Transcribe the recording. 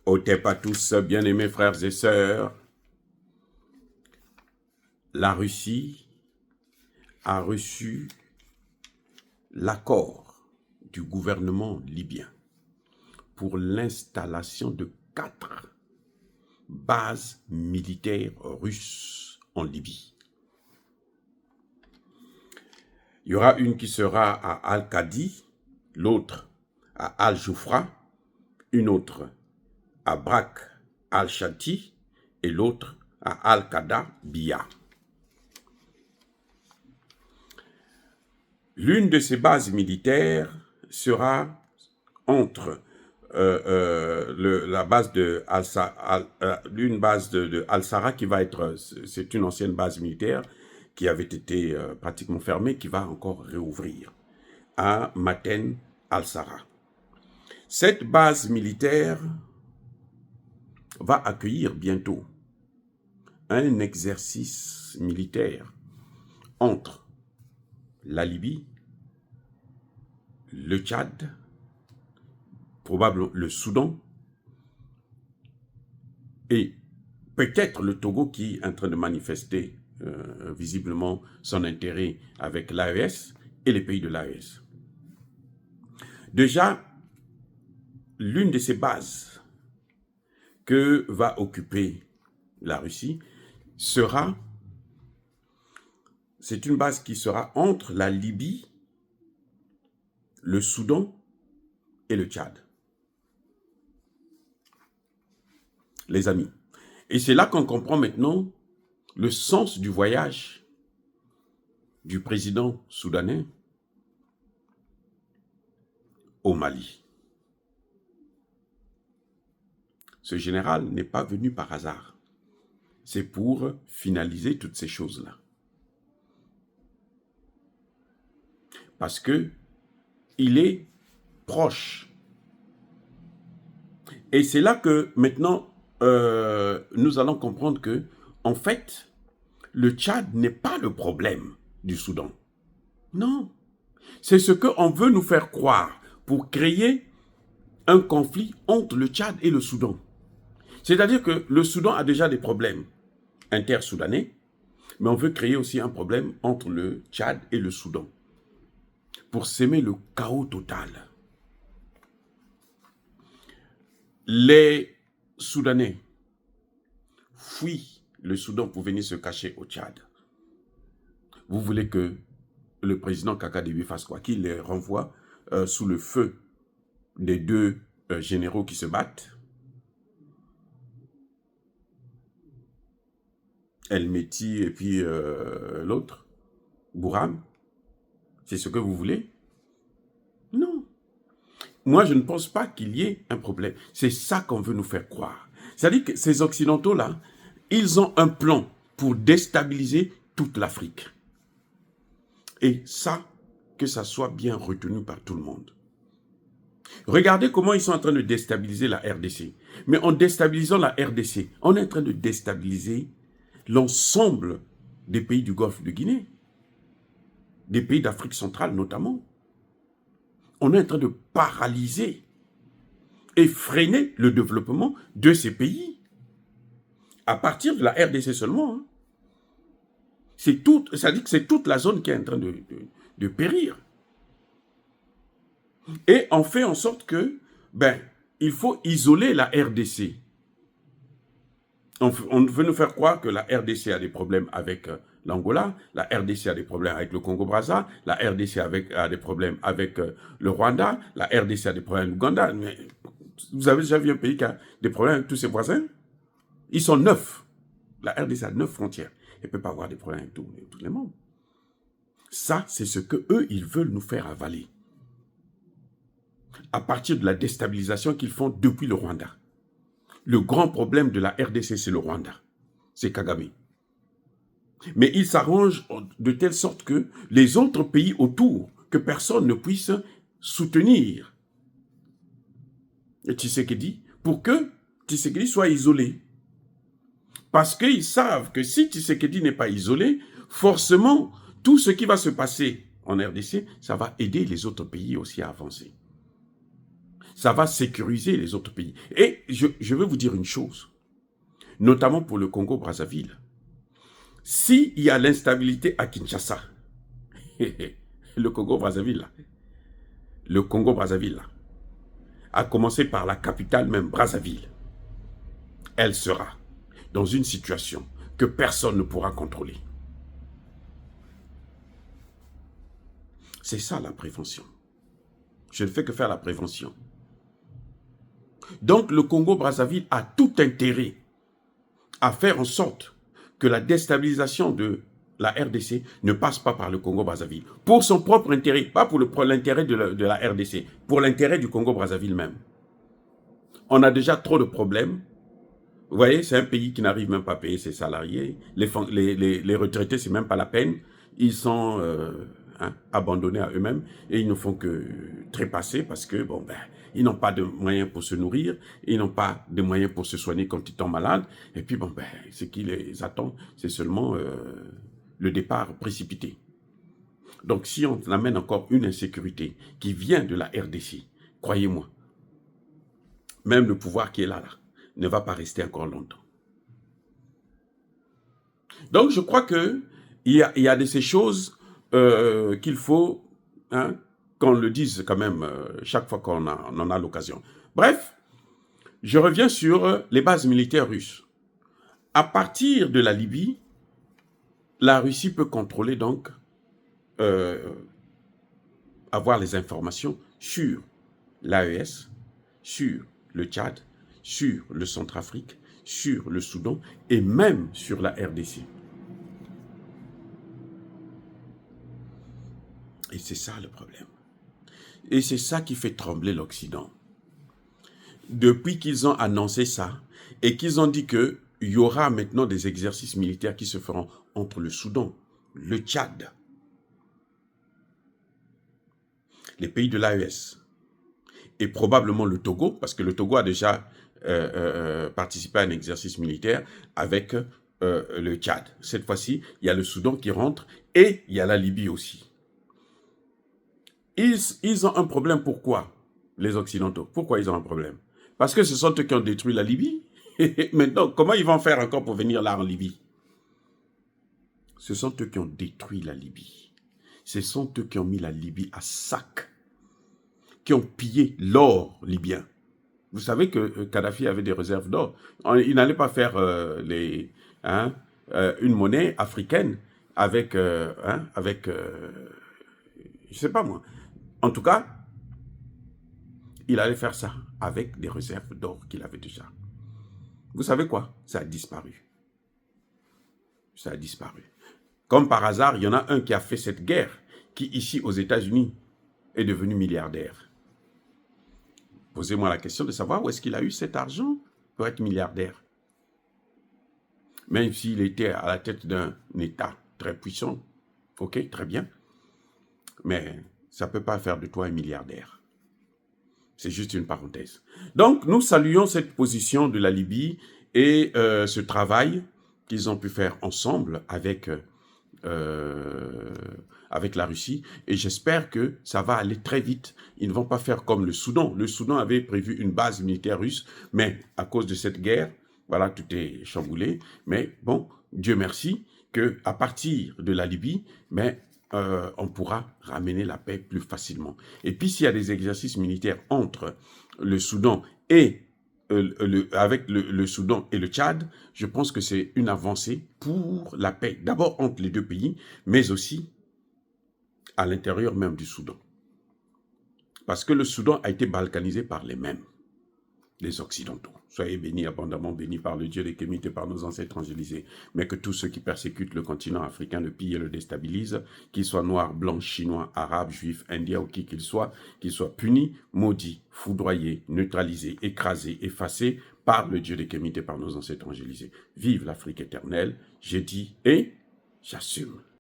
Otep à tous, bien-aimés frères et sœurs, la Russie a reçu l'accord du gouvernement libyen pour l'installation de 4 bases militaires russes en Libye. Il y aura une qui sera à Al-Qadi, l'autre à Al-Joufra, une autre à Brak al-Shati et l'autre à Al-Qada-Biya. L'une de ces bases militaires sera entre la base de l'une base de Al-Sara qui va être, c'est une ancienne base militaire qui avait été pratiquement fermée, qui va encore réouvrir à Maten Al-Sara. Cette base militaire va accueillir bientôt un exercice militaire entre la Libye, le Tchad, probablement le Soudan et peut-être le Togo qui est en train de manifester visiblement son intérêt avec l'AES et les pays de l'AES. Déjà, l'une de ces bases que va occuper la Russie sera, c'est une base qui sera entre la Libye, le Soudan et le Tchad. Les amis, et c'est là qu'on comprend maintenant le sens du voyage du président soudanais au Mali. Ce général n'est pas venu par hasard. C'est pour finaliser toutes ces choses-là. Parce que il est proche. Et c'est là que maintenant, nous allons comprendre que, en fait, le Tchad n'est pas le problème du Soudan. Non. C'est ce qu'on veut nous faire croire pour créer un conflit entre le Tchad et le Soudan. C'est-à-dire que le Soudan a déjà des problèmes inter-soudanais, mais on veut créer aussi un problème entre le Tchad et le Soudan pour s'aimer le chaos total. Les Soudanais fuient le Soudan pour venir se cacher au Tchad. Vous voulez que le président Kakadébi fasse quoi? Qu'il les renvoie sous le feu des deux généraux qui se battent? El Meti et puis l'autre, Bourham? C'est ce que vous voulez? Non. Moi, je ne pense pas qu'il y ait un problème. C'est ça qu'on veut nous faire croire. C'est-à-dire que ces Occidentaux-là, ils ont un plan pour déstabiliser toute l'Afrique. Et ça, que ça soit bien retenu par tout le monde. Regardez comment ils sont en train de déstabiliser la RDC. Mais en déstabilisant la RDC, on est en train de déstabiliser l'ensemble des pays du Golfe de Guinée, des pays d'Afrique centrale notamment. On est en train de paralyser et freiner le développement de ces pays. À partir de la RDC seulement. Hein. Ça dit que c'est toute la zone qui est en train de périr. Et on fait en sorte que, il faut isoler la RDC. On veut nous faire croire que la RDC a des problèmes avec l'Angola, la RDC a des problèmes avec le Congo-Brazza, la RDC a des problèmes avec le Rwanda, la RDC a des problèmes avec l'Ouganda. Mais vous avez déjà vu un pays qui a des problèmes avec tous ses voisins? Ils sont 9. La RDC a 9 frontières. Elle ne peut pas avoir des problèmes avec tous les membres. Ça, c'est ce qu'eux, ils veulent nous faire avaler. À partir de la déstabilisation qu'ils font depuis le Rwanda. Le grand problème de la RDC, c'est le Rwanda. C'est Kagame. Mais ils s'arrangent de telle sorte que les autres pays autour, que personne ne puisse soutenir Tshisekedi, pour que Tshisekedi soit isolé. Parce qu'ils savent que si Tshisekedi n'est pas isolé, forcément, tout ce qui va se passer en RDC, ça va aider les autres pays aussi à avancer. ça va sécuriser les autres pays. Et je veux vous dire une chose, notamment pour le Congo-Brazzaville. S'il y a l'instabilité à Kinshasa, le Congo-Brazzaville, à commencer par la capitale même, Brazzaville, elle sera dans une situation que personne ne pourra contrôler. C'est ça la prévention. Je ne fais que faire la prévention. Donc le Congo-Brazzaville a tout intérêt à faire en sorte que la déstabilisation de la RDC ne passe pas par le Congo-Brazzaville. Pour son propre intérêt, pas pour l'intérêt de la RDC, pour l'intérêt du Congo-Brazzaville même. On a déjà trop de problèmes. Vous voyez, c'est un pays qui n'arrive même pas à payer ses salariés. Les retraités, c'est même pas la peine. Ils sont abandonnés à eux-mêmes et ils ne font que trépasser parce que, bon, ben, ils n'ont pas de moyens pour se nourrir, ils n'ont pas de moyens pour se soigner quand ils tombent malades. Et puis, bon, ben, ce qui les attend, c'est seulement le départ précipité. Donc, si on amène encore une insécurité qui vient de la RDC, croyez-moi, même le pouvoir qui est là, ne va pas rester encore longtemps. Donc, je crois qu'il y a de ces choses qu'il faut qu'on le dise quand même chaque fois qu'on en a l'occasion. Bref, je reviens sur les bases militaires russes. À partir de la Libye, la Russie peut contrôler donc, avoir les informations sur l'AES, sur le Tchad, sur le Centrafrique, sur le Soudan et même sur la RDC. Et c'est ça le problème. Et c'est ça qui fait trembler l'Occident. Depuis qu'ils ont annoncé ça et qu'ils ont dit qu'il y aura maintenant des exercices militaires qui se feront entre le Soudan, le Tchad, les pays de l'AES et probablement le Togo, parce que le Togo a déjà participé à un exercice militaire avec le Tchad. Cette fois-ci, il y a le Soudan qui rentre et il y a la Libye aussi. Ils ont un problème. Pourquoi, les Occidentaux? Pourquoi ils ont un problème? Parce que ce sont eux qui ont détruit la Libye. Maintenant, comment ils vont faire encore pour venir là en Libye? Ce sont eux qui ont détruit la Libye. Ce sont eux qui ont mis la Libye à sac, qui ont pillé l'or libyen. Vous savez que Kadhafi avait des réserves d'or. Il n'allait pas faire une monnaie africaine avec, je ne sais pas moi. En tout cas, il allait faire ça avec des réserves d'or qu'il avait déjà. Vous savez quoi? Ça a disparu. Ça a disparu. Comme par hasard, il y en a un qui a fait cette guerre, qui ici aux États-Unis est devenu milliardaire. Posez-moi la question de savoir où est-ce qu'il a eu cet argent pour être milliardaire. Même s'il était à la tête d'un État très puissant, ok, très bien, mais ça ne peut pas faire de toi un milliardaire. C'est juste une parenthèse. Donc, nous saluons cette position de la Libye et ce travail qu'ils ont pu faire ensemble avec la Russie. Et j'espère que ça va aller très vite. Ils ne vont pas faire comme le Soudan. Le Soudan avait prévu une base militaire russe, mais à cause de cette guerre, voilà, tout est chamboulé. Mais bon, Dieu merci qu'à partir de la Libye, mais on pourra ramener la paix plus facilement. Et puis, s'il y a des exercices militaires entre le Soudan et avec le Soudan et le Tchad, je pense que c'est une avancée pour la paix. D'abord entre les deux pays, mais aussi à l'intérieur même du Soudan. Parce que le Soudan a été balkanisé par les mêmes, les Occidentaux. Soyez bénis, abondamment bénis par le Dieu des Kémites et par nos ancêtres angélisés. Mais que tous ceux qui persécutent le continent africain le pillent et le déstabilisent, qu'ils soient noirs, blancs, chinois, arabes, juifs, indiens ou qui qu'ils soient punis, maudits, foudroyés, neutralisés, écrasés, effacés par le Dieu des Kémites et par nos ancêtres angélisés. Vive l'Afrique éternelle, j'ai dit et j'assume.